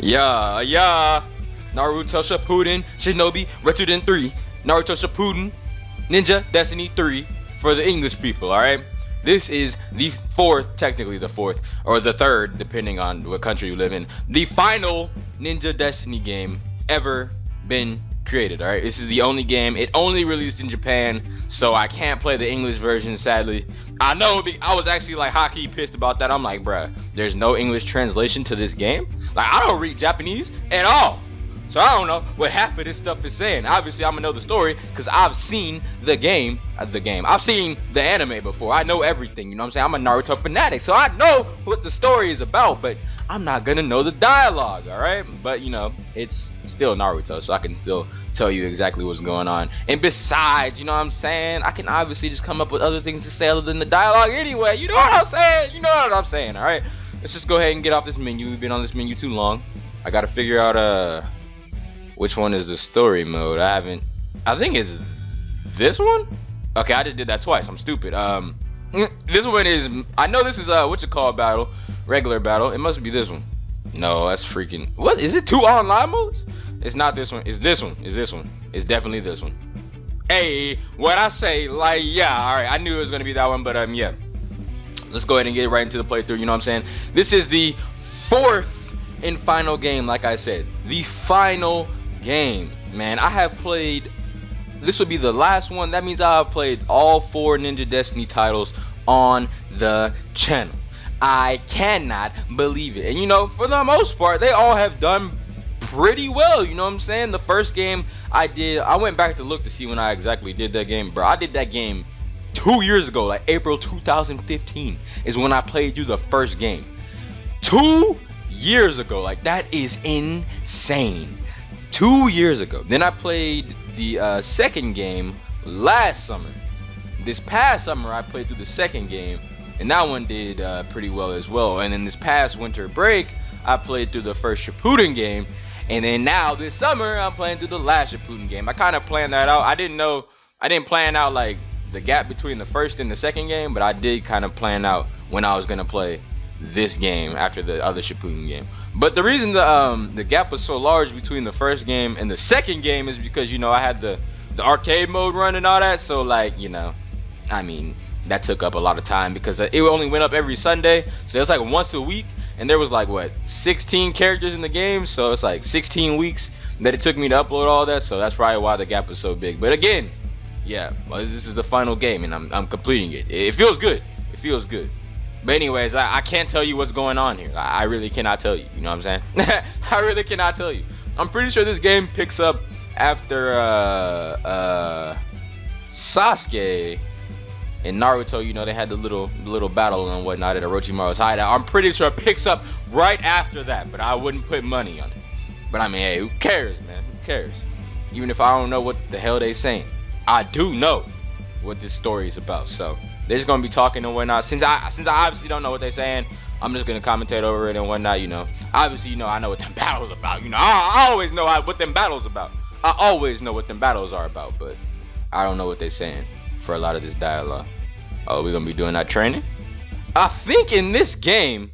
Yeah. Naruto Shippuden, Shinobi Retsuden 3, Naruto Shippuden, Ninja Destiny 3 for the English people, alright? This is the fourth, technically the fourth, or the third, depending on what country you live in, the final Ninja Destiny game ever been created, alright? This is the only game. It only released in Japan, so I can't play the English version, sadly. I know, I was actually like hockey pissed about that. I'm like, bruh, there's no English translation to this game? Like, I don't read Japanese at all. So I don't know what half of this stuff is saying. Obviously, I'm gonna know the story because I've seen the game. I've seen the anime before. I know everything. You know what I'm saying? I'm a Naruto fanatic, so I know what the story is about. But I'm not gonna know the dialogue. All right? But you know, it's still Naruto, so I can still tell you exactly what's going on. And besides, you know what I'm saying? I can obviously just come up with other things to say other than the dialogue anyway. You know what I'm saying? You know what I'm saying? All right? Let's just go ahead and get off this menu. We've been on this menu too long. I gotta figure out which one is the story mode? I think it's this one? Okay, I just did that twice. I'm stupid. This one is, I know this is what's it called battle, regular battle. It must be this one. No, that's freaking, what is it? 2 online modes? It's not this one. It's this one. It's this one. It's definitely this one. Hey, what I say? Like, yeah, all right. I knew it was gonna be that one, but yeah. Let's go ahead and get right into the playthrough. You know what I'm saying? This is the 4th and final game. Like I said, the final game, man. I have played, this will be the last one. That means I have played all 4 Ninja Destiny titles on the channel. I cannot believe it. And you know, for the most part, they all have done pretty well. You know what I'm saying? The first game I went back to look to see when I exactly did that game. Bro, I did that game 2 years ago, like April 2015 is when I played through the first game. 2 years ago. Like, that is insane. 2 years ago. Then I played the second game last summer. This past summer I played through the second game, and that one did pretty well as well. And then this past winter break I played through the first Shippuden game, and then now this summer I'm playing through the last Shippuden game. I kind of planned that out. I didn't plan out like the gap between the first and the second game, but I did kind of plan out when I was gonna play this game after the other Shippuden game. But the reason the gap was so large between the first game and the second game is because, you know, I had the arcade mode run and all that. So, like, you know, I mean, that took up a lot of time because it only went up every Sunday. So it's like once a week, and there was like, what, 16 characters in the game. So it's like 16 weeks that it took me to upload all that. So that's probably why the gap was so big. But again, yeah, well, this is the final game and I'm completing it. It feels good. It feels good. But anyways, I can't tell you what's going on here. I really cannot tell you. You know what I'm saying? I really cannot tell you. I'm pretty sure this game picks up after Sasuke and Naruto. You know, they had the little battle and whatnot at Orochimaru's hideout. I'm pretty sure it picks up right after that. But I wouldn't put money on it. But I mean, hey, who cares, man? Who cares? Even if I don't know what the hell they saying, I do know what this story is about. So they're just gonna be talking and whatnot. Since I obviously don't know what they're saying, I'm just gonna commentate over it and whatnot. You know, obviously, you know, I know what them battles about. You know, I always know what them battles about. I always know what them battles are about, but I don't know what they're saying for a lot of this dialogue. Oh, we're gonna be doing that training. I think in this game,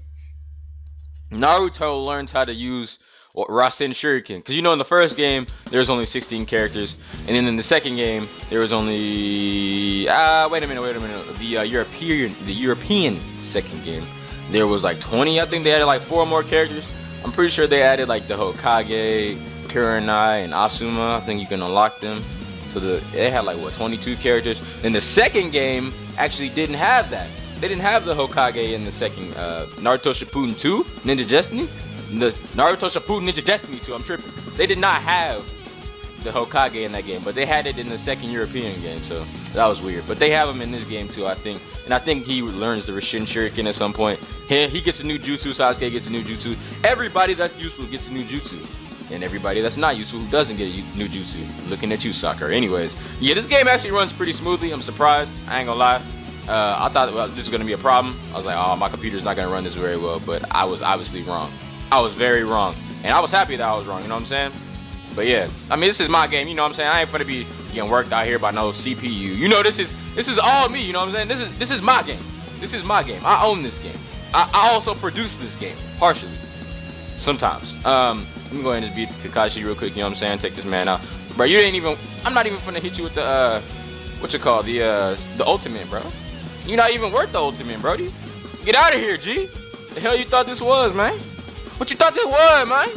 Naruto learns how to use Rasen Shuriken, because you know in the first game there's only 16 characters, and then in the second game there was only wait a minute, the European second game there was like 20. I think they added like 4 more characters. I'm pretty sure they added like the Hokage, Kurenai, and Asuma. I think you can unlock them. So they had like, what, 22 characters. And the second game actually didn't have that. They didn't have the Hokage in the second Naruto Shippuden 2 Ninja Destiny. The Naruto Shippuden Ninja Destiny 2, I'm tripping. They did not have the Hokage in that game, but they had it in the second European game, so that was weird. But they have him in this game too, I think. And I think he learns the Rasen Shuriken at some point. He gets a new jutsu, Sasuke gets a new jutsu. Everybody that's useful gets a new jutsu. And everybody that's not useful who doesn't get a new jutsu. Looking at you, Sakura. Anyways, yeah, this game actually runs pretty smoothly. I'm surprised. I ain't gonna lie. I thought this was gonna be a problem. I was like, oh, my computer's not gonna run this very well, but I was obviously wrong. I was very wrong, and I was happy that I was wrong. You know what I'm saying? But yeah, I mean, this is my game. You know what I'm saying? I ain't gonna be getting worked out here by no CPU. You know, this is all me. You know what I'm saying? This is my game. This is my game. I own this game. I also produce this game partially. Sometimes. Let me go ahead and just beat Kakashi real quick. You know what I'm saying? Take this man out, bro. You didn't even. I'm not even finna hit you with the what you call the ultimate, bro. You're not even worth the ultimate, Brody. Get out of here, G. The hell you thought this was, man? What you thought this was, man?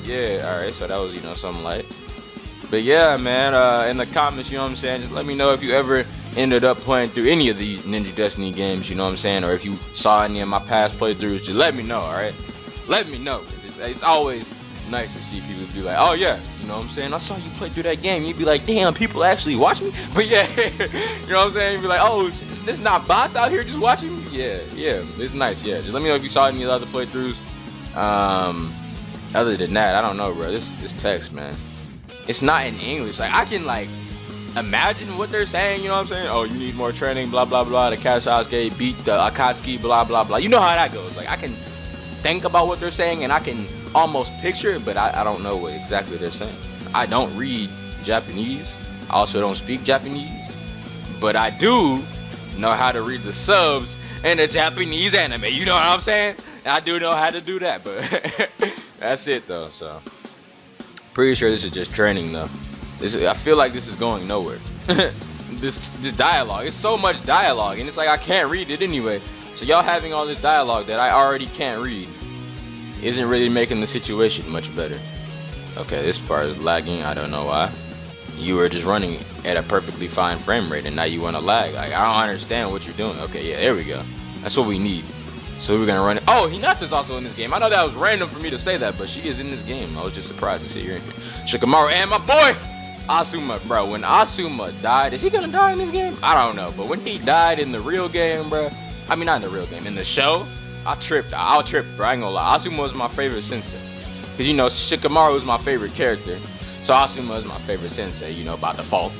Yeah, alright, so that was, you know, something light. But yeah, man, in the comments, you know what I'm saying, just let me know if you ever ended up playing through any of the Ninja Destiny games, you know what I'm saying, or if you saw any of my past playthroughs, just let me know, alright? Let me know, because it's always nice to see people be like, oh yeah, you know what I'm saying, I saw you play through that game. You'd be like, damn, people actually watch me? But yeah, you know what I'm saying, you'd be like, oh, this not bots out here just watching me? Yeah, it's nice, yeah. Just let me know if you saw any of the other playthroughs. Other than that, I don't know, bro. This text, man, it's not in English. Like, I can, like, imagine what they're saying, you know what I'm saying? Oh, you need more training, blah, blah, blah. The Kasasuke beat the Akatsuki, blah, blah, blah. You know how that goes. Like, I can think about what they're saying, and I can almost picture it, but I don't know what exactly they're saying. I don't read Japanese. I also don't speak Japanese. But I do know how to read the subs in the Japanese anime. You know what I'm saying? I do know how to do that, but that's it, though, so. Pretty sure this is just training, though. I feel like this is going nowhere. this dialogue, it's so much dialogue, and it's like I can't read it anyway. So y'all having all this dialogue that I already can't read isn't really making the situation much better. Okay, this part is lagging. I don't know why. You were just running at a perfectly fine frame rate, and now you want to lag. Like, I don't understand what you're doing. Okay, yeah, there we go. That's what we need. So we're gonna run it. Oh, Hinata's also in this game. I know that was random for me to say that, but she is in this game. I was just surprised to see her in here. Shikamaru and my boy Asuma, bro. When Asuma died, is he gonna die in this game? I don't know, but when he died in the real game, bro. I mean, not in the real game, in the show, I tripped. I'll trip, bro. I ain't gonna lie. Asuma was my favorite sensei, cause you know Shikamaru was my favorite character, so Asuma is my favorite sensei, you know, by default.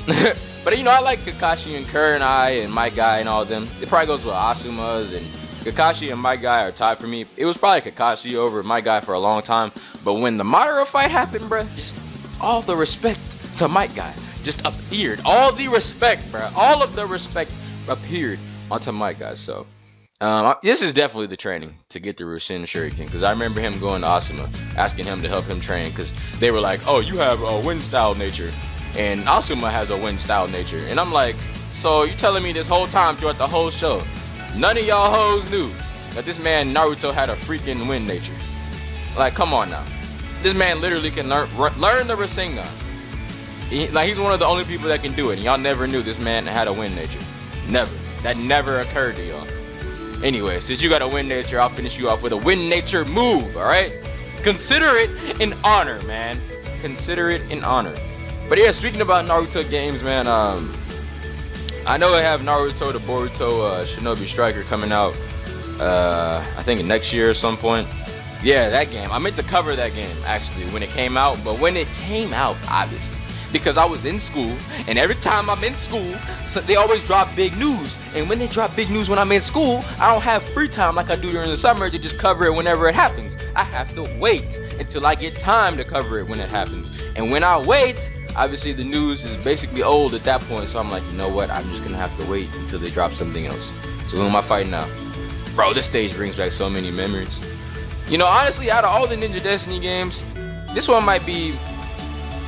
But you know, I like Kakashi and Kurenai and My Guy and all of them. It probably goes with Asuma's, and Kakashi and My Guy are tied for me. It was probably Kakashi over My Guy for a long time, but when the Madara fight happened, bro, just all the respect to My Guy just appeared. All the respect, bro. All of the respect appeared onto My Guy. So this is definitely the training to get through Rasen Shuriken, because I remember him going to Asuma, asking him to help him train, because they were like, oh, you have a wind style nature, and Asuma has a wind style nature. And I'm like, so you telling me this whole time throughout the whole show, none of y'all hoes knew that this man Naruto had a freaking wind nature? Like, come on now. This man literally can learn the Rasengan. He's one of the only people that can do it, and y'all never knew this man had a wind nature. Never. That never occurred to y'all. Anyway, since you got a wind nature, I'll finish you off with a wind nature move, alright? Consider it an honor, man. Consider it an honor. But yeah, speaking about Naruto games, man, I know I have Naruto the Boruto Shinobi Striker coming out, I think next year at some point. Yeah, that game. I meant to cover that game, actually, when it came out. But when it came out, obviously, because I was in school, and every time I'm in school, so they always drop big news. And when they drop big news when I'm in school, I don't have free time like I do during the summer to just cover it whenever it happens. I have to wait until I get time to cover it when it happens. And when I wait, obviously the news is basically old at that point, so I'm like, you know what, I'm just gonna have to wait until they drop something else. So who am I fighting now? Bro, this stage brings back so many memories. You know, honestly, out of all the Ninja Destiny games, this one might be,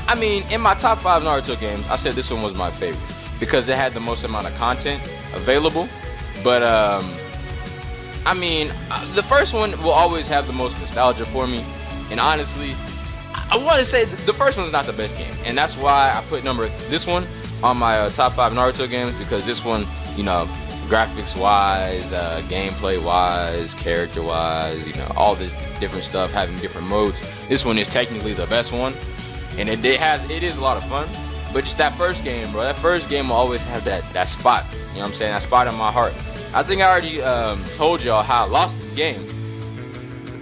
I mean, in my top 5 Naruto games, I said this one was my favorite, because it had the most amount of content available. But I mean, the first one will always have the most nostalgia for me, and honestly, I want to say the first one's not the best game, and that's why I put this one on my top 5 Naruto games, because this one, you know, graphics wise, gameplay wise, character wise, you know, all this different stuff, having different modes. This one is technically the best one, and it is a lot of fun. But just that first game, bro, that first game will always have that spot, you know what I'm saying, that spot in my heart. I think I already told y'all how I lost the game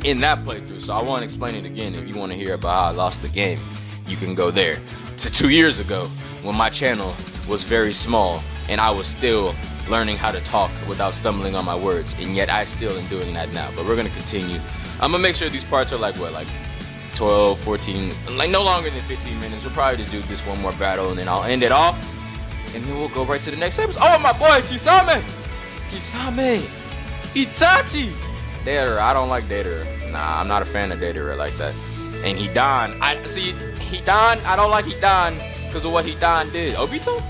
in that playthrough, so I won't explain it again. If you want to hear about how I lost the game, you can go there to 2 years ago when my channel was very small and I was still learning how to talk without stumbling on my words, and yet I still am doing that now. But we're gonna continue. I'm gonna make sure these parts are like 12, 14, like no longer than 15 minutes. We'll probably just do this one more battle, and then I'll end it off, and then we'll go right to the next episode. Oh, my boy Kisame, Itachi. Deader, I don't like Deader. Nah, I'm not a fan of Deidara like that. And Hidan, I don't like Hidan because of what Hidan did. Obito?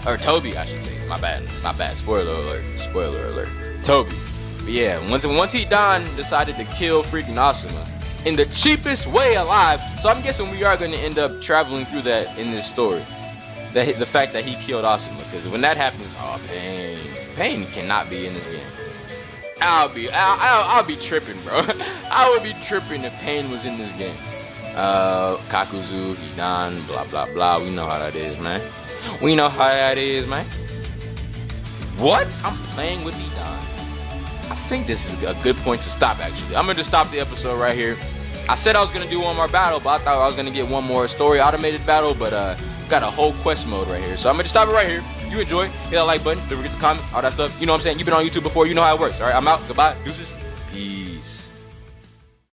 Or Toby, I should say. My bad. Spoiler alert. Toby. But yeah, once Hidan decided to kill freaking Asuma in the cheapest way alive, so I'm guessing we are going to end up traveling through that in this story. The fact that he killed Asuma, because when that happens, oh, Pain cannot be in this game. I'll be tripping, bro. I would be tripping if Pain was in this game. Kakuzu, Hidan, blah blah blah. We know how that is, man. What? I'm playing with Hidan. I think this is a good point to stop. Actually, I'm gonna just stop the episode right here. I said I was gonna do one more battle, but I thought I was gonna get one more story automated battle, but got a whole quest mode right here. So I'm gonna just stop it right here. You enjoy, hit that like button, don't forget to comment, all that stuff. You know what I'm saying? You've been on YouTube before, you know how it works. All right, I'm out. Goodbye. Deuces. Peace.